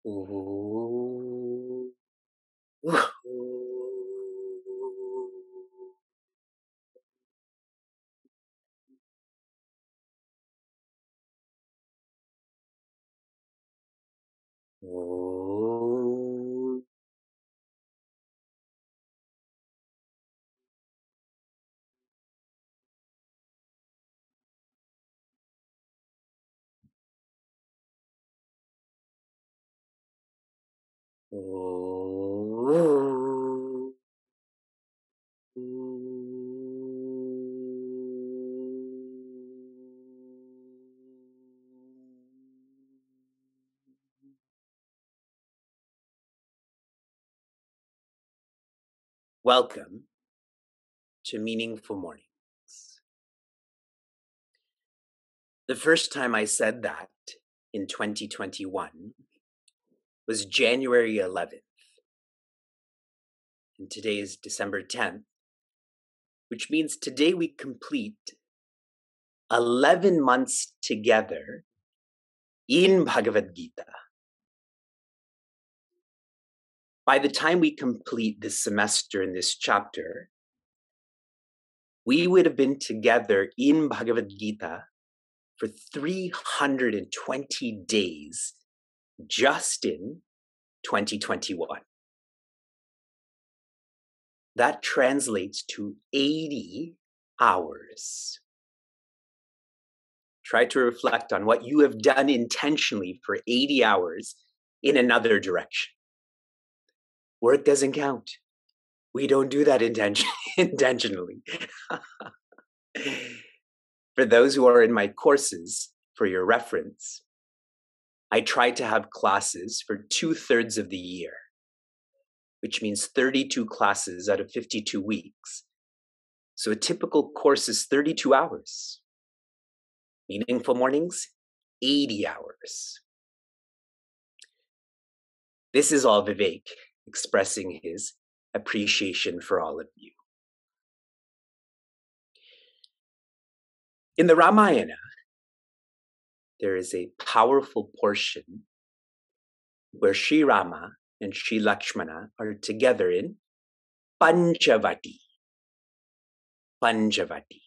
Ooh. Ooh. Ooh. Welcome to Meaningful Mornings. The first time I said that in 2021 was January 11th, and today is December 10th, which means today we complete 11 months together in Bhagavad Gita. By the time we complete this semester in this chapter, we would have been together in Bhagavad Gita for 320 days just in 2021. That translates to 80 hours. Try to reflect on what you have done intentionally for 80 hours in another direction. Work doesn't count. We don't do that intentionally. For those who are in my courses, for your reference, I try to have classes for 2/3 of the year, which means 32 classes out of 52 weeks. So a typical course is 32 hours. Meaningful Mornings, 80 hours. This is all Vivek expressing his appreciation for all of you. In the Ramayana, there is a powerful portion where Sri Rama and Sri Lakshmana are together in Panchavati. Panchavati.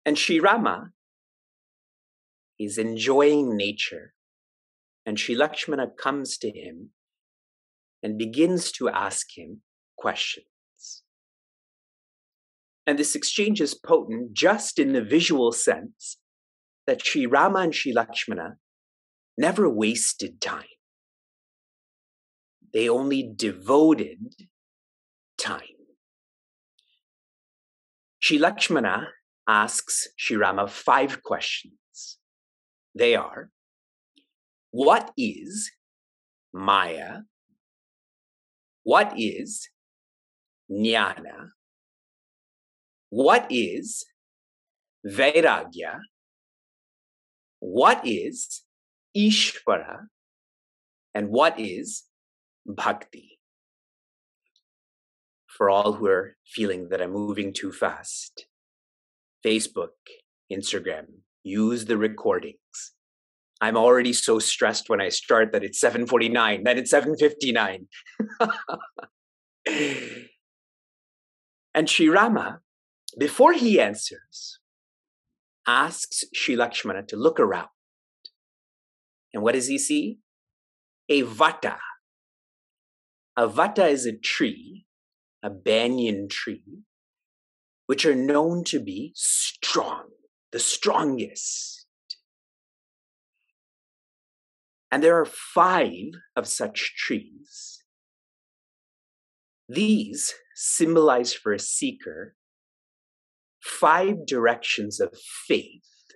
And Sri Rama is enjoying nature, and Sri Lakshmana comes to him and begins to ask him questions. And this exchange is potent just in the visual sense that Sri Rama and Sri Lakshmana never wasted time. They only devoted time. Sri Lakshmana asks Sri Rama 5 questions. They are, what is Maya? What is Jnana? What is Vairagya? What is Ishvara? And what is Bhakti? For all who are feeling that I'm moving too fast, Facebook, Instagram, use the recordings. I'm already so stressed when I start that it's 7:49, then it's 7:59. And Sri Rama, before he answers, asks Sri Lakshmana to look around. And what does he see? A vata. A vata is a tree, a banyan tree, which are known to be strong, the strongest. And there are 5 of such trees. These symbolize for a seeker 5 directions of faith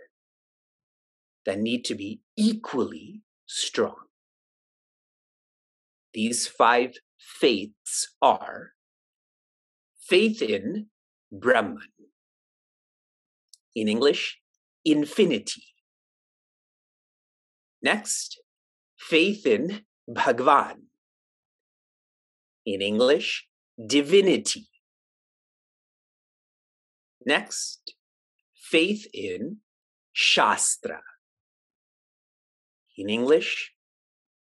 that need to be equally strong. These 5 faiths are faith in Brahman. In English, infinity. Next, faith in Bhagwan. In English, divinity. Next, faith in Shastra. In English,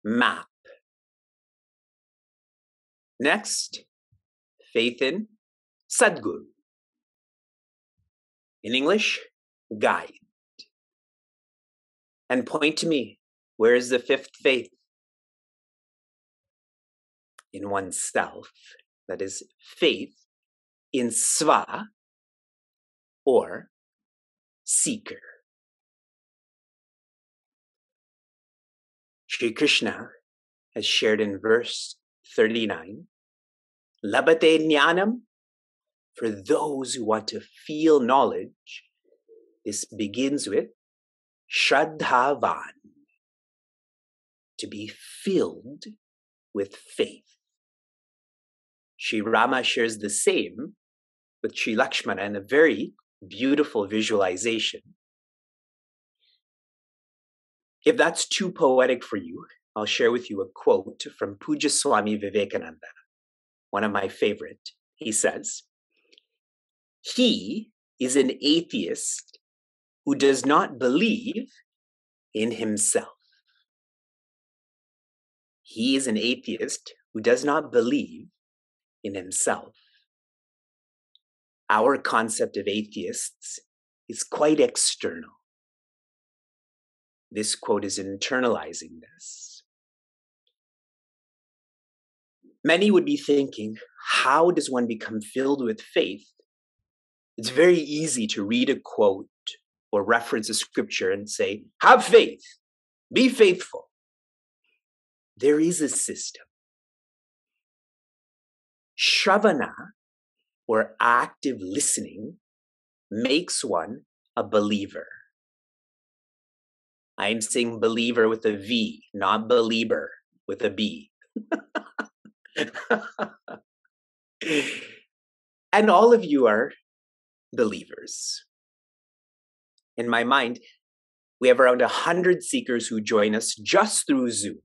map. Next, faith in Sadguru. In English, guide. And point to me, where is the fifth faith? In oneself. That is faith in Sva, or seeker. Sri Krishna has shared in verse 39, Labate Jnanam, for those who want to feel knowledge. This begins with Shraddhavan, to be filled with faith. Sri Rama shares the same with Sri Lakshmana in a very beautiful visualization. If that's too poetic for you, I'll share with you a quote from Puja Swami Vivekananda, one of my favorite. He says, "He is an atheist who does not believe in himself." He is an atheist who does not believe in himself. Our concept of atheists is quite external. This quote is internalizing this. Many would be thinking, how does one become filled with faith? It's very easy to read a quote or reference a scripture and say, have faith, be faithful. There is a system. Shravana, or active listening, makes one a believer. I'm saying believer with a V, not believer with a B. And all of you are believers. In my mind, we have around 100 seekers who join us just through Zoom,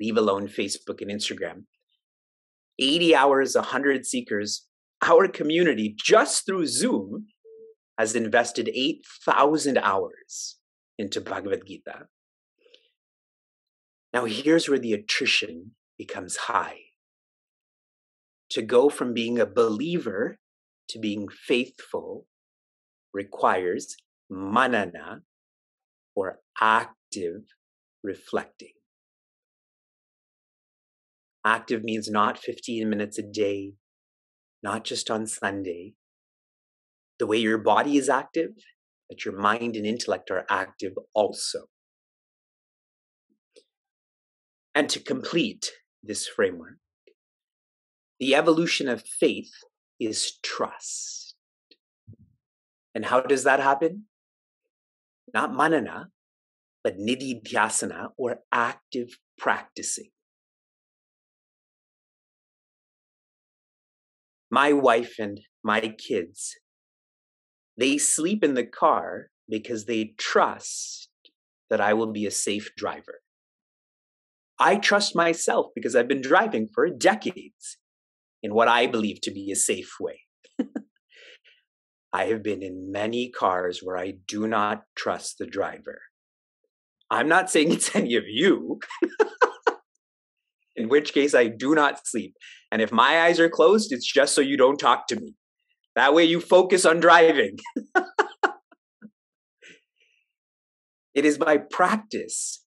leave alone Facebook and Instagram. 80 hours, 100 seekers. Our community, just through Zoom, has invested 8,000 hours into Bhagavad Gita. Now, here's where the attrition becomes high. To go from being a believer to being faithful requires manana, or active reflecting. Active means not 15 minutes a day, not just on Sunday. The way your body is active, that your mind and intellect are active also. And to complete this framework, the evolution of faith is trust. And how does that happen? Not manana, but nididhyasana, or active practicing. My wife and my kids, they sleep in the car because they trust that I will be a safe driver. I trust myself because I've been driving for decades in what I believe to be a safe way. I have been in many cars where I do not trust the driver. I'm not saying it's any of you, in which case I do not sleep. And if my eyes are closed, it's just so you don't talk to me. That way you focus on driving. It is by practice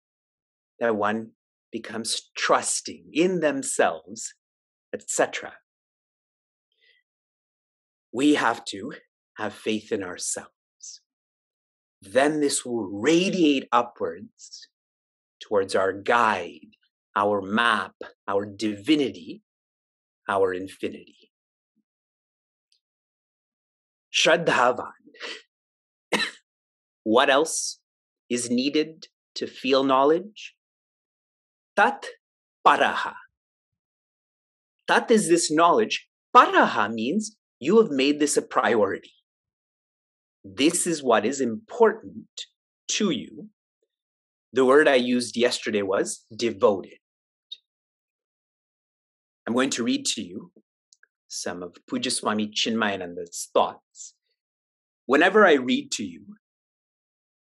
that one becomes trusting in themselves, etc. We have to have faith in ourselves. Then this will radiate upwards towards our guide, our map, our divinity, our infinity. Shraddhavan. What else is needed to feel knowledge? Tat paraha. Tat is this knowledge. Paraha means you have made this a priority. This is what is important to you. The word I used yesterday was devoted. I'm going to read to you some of Puja Swami Chinmayananda's thoughts. Whenever I read to you,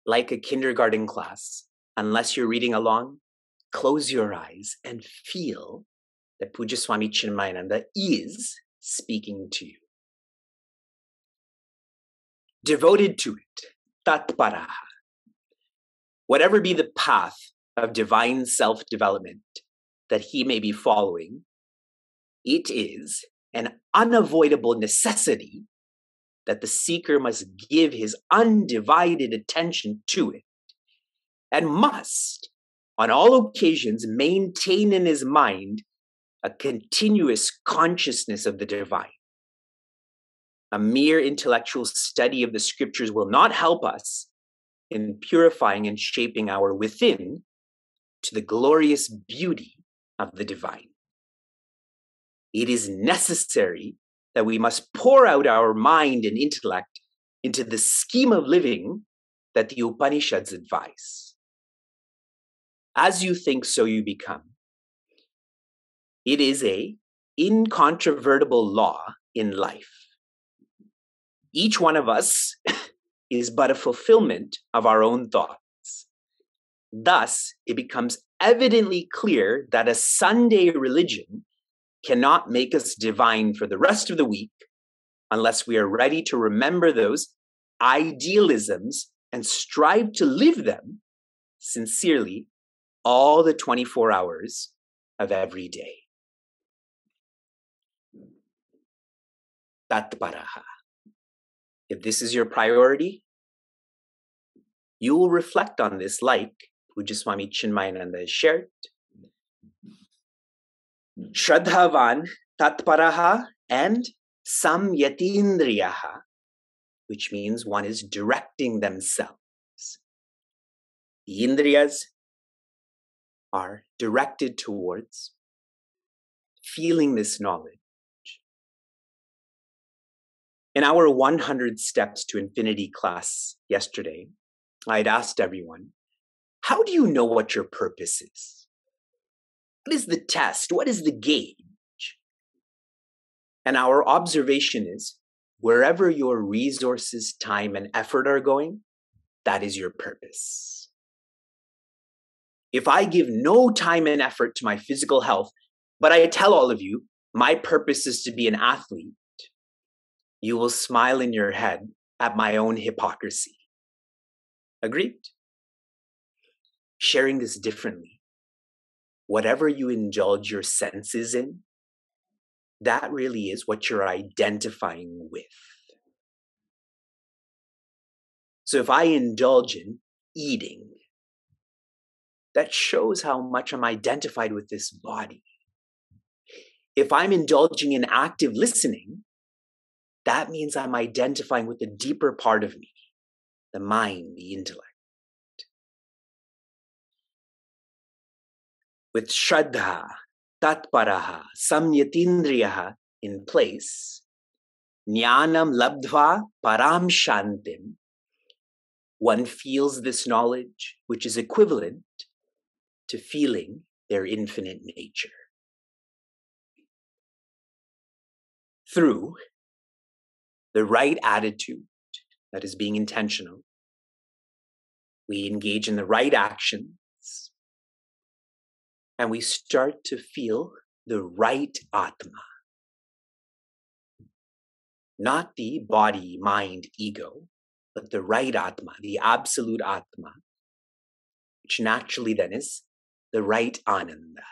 like a kindergarten class, unless you're reading along, close your eyes and feel that Puja Swami Chinmayananda is speaking to you. Devoted to it, tatparaha. Whatever be the path of divine self-development that he may be following, it is an unavoidable necessity that the seeker must give his undivided attention to it, and must, on all occasions, maintain in his mind a continuous consciousness of the divine. A mere intellectual study of the scriptures will not help us in purifying and shaping our within to the glorious beauty of the divine. It is necessary that we must pour out our mind and intellect into the scheme of living that the Upanishads advise. As you think, so you become. It is an incontrovertible law in life. Each one of us is but a fulfillment of our own thoughts. Thus, it becomes evidently clear that a Sunday religion cannot make us divine for the rest of the week unless we are ready to remember those idealisms and strive to live them sincerely all the 24 hours of every day. Tatparaha. If this is your priority, you will reflect on this like Puja Swami Chinmayananda has shared. Shraddhavan, Tatparaha, and Samyatindriyaha, which means one is directing themselves. The Indriyas are directed towards feeling this knowledge. In our 100 Steps to Infinity class yesterday, I'd asked everyone, how do you know what your purpose is? What is the test? What is the gauge? And our observation is, wherever your resources, time, and effort are going, that is your purpose. If I give no time and effort to my physical health, but I tell all of you, my purpose is to be an athlete, you will smile in your head at my own hypocrisy. Agreed? Sharing this differently, whatever you indulge your senses in, that really is what you're identifying with. So if I indulge in eating, that shows how much I'm identified with this body. If I'm indulging in active listening, that means I'm identifying with the deeper part of me, the mind, the intellect. With Shraddha, Tatparaha, Samyatindriyaha in place, Jnanam Labdva Param Shantim, one feels this knowledge, which is equivalent to feeling their infinite nature. Through the right attitude, that is being intentional, we engage in the right actions, and we start to feel the right Atma. Not the body, mind, ego, but the right Atma, the absolute Atma, which naturally then is the right Ananda.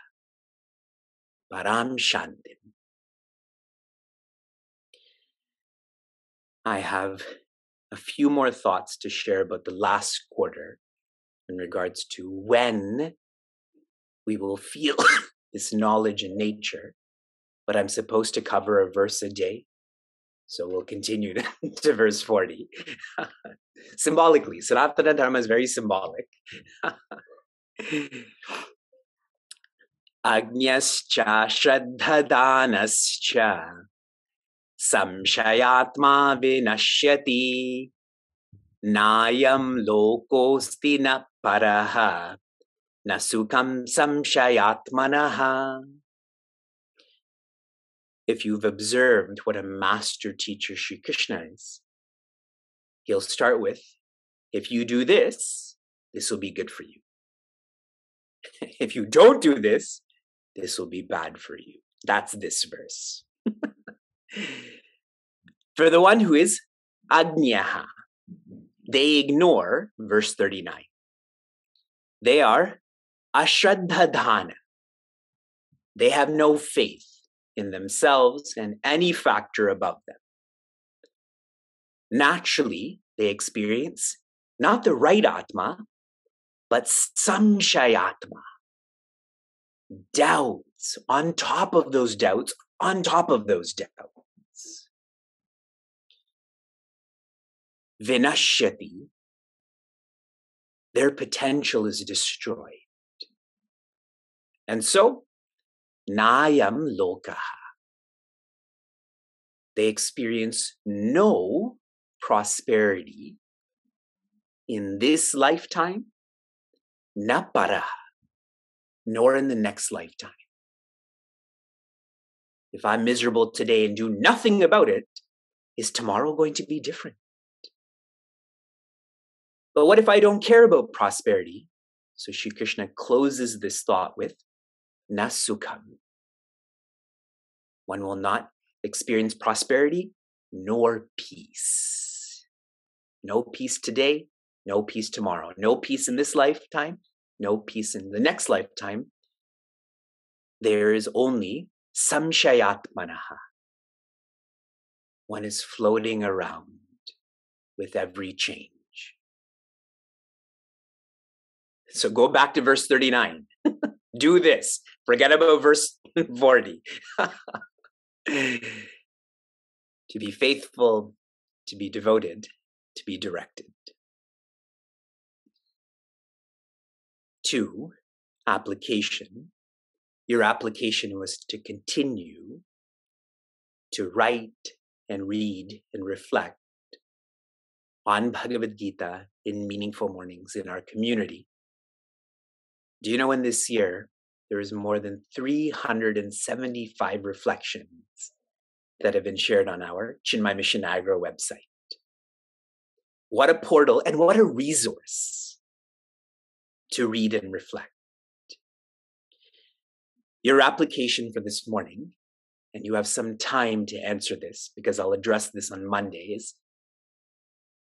Param Shantim. I have a few more thoughts to share about the last quarter in regards to when we will feel this knowledge in nature, but I'm supposed to cover a verse a day, so we'll continue to verse 40. Symbolically, Sanatana Dharma is very symbolic. Agnyascha Shraddhadanascha Samshayatma Vinashyati Nayam Lokosti Na Paraha Nasukam Samshayatmanaha. If you've observed what a master teacher Sri Krishna is, he'll start with, if you do this, this will be good for you. If you don't do this, this will be bad for you. That's this verse. For the one who is Agniyaha, they ignore verse 39. They are Ashraddhadhana. They have no faith in themselves and any factor above them. Naturally, they experience not the right Atma, but Samshayatma. Doubts on top of those doubts, on top of those doubts. Vinashyati, their potential is destroyed. And so, Nayam Lokaha, they experience no prosperity in this lifetime, napara, nor in the next lifetime. If I'm miserable today and do nothing about it, is tomorrow going to be different? But what if I don't care about prosperity? So Shri Krishna closes this thought with Nasukham. One will not experience prosperity nor peace. No peace today, no peace tomorrow. No peace in this lifetime, no peace in the next lifetime. There is only Samshayatmanaha. One is floating around with every change. So go back to verse 39. Do this. Forget about verse 40. To be faithful, to be devoted, to be directed. 2, application. Your application was to continue to write and read and reflect on Bhagavad Gita in meaningful mornings in our community. Do you know in this year, there is more than 375 reflections that have been shared on our Chinmay Mission Agro website. What a portal and what a resource to read and reflect. Your application for this morning, and you have some time to answer this because I'll address this on Mondays.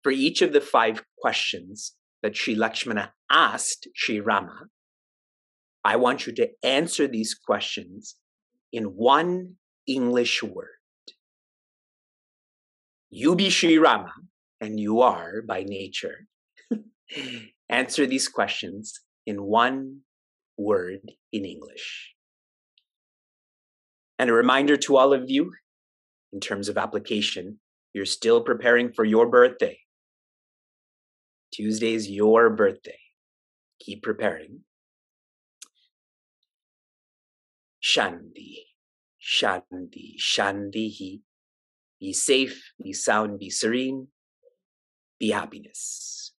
For each of the 5 questions that Sri Lakshmana asked Sri Rama, I want you to answer these questions in one English word. You be Sri Rama, and you are by nature. Answer these questions in one word in English. And a reminder to all of you, in terms of application, you're still preparing for your birthday. Tuesday is your birthday. Keep preparing. Shanti, Shanti, Shantihi. Be safe, be sound, be serene, be happiness.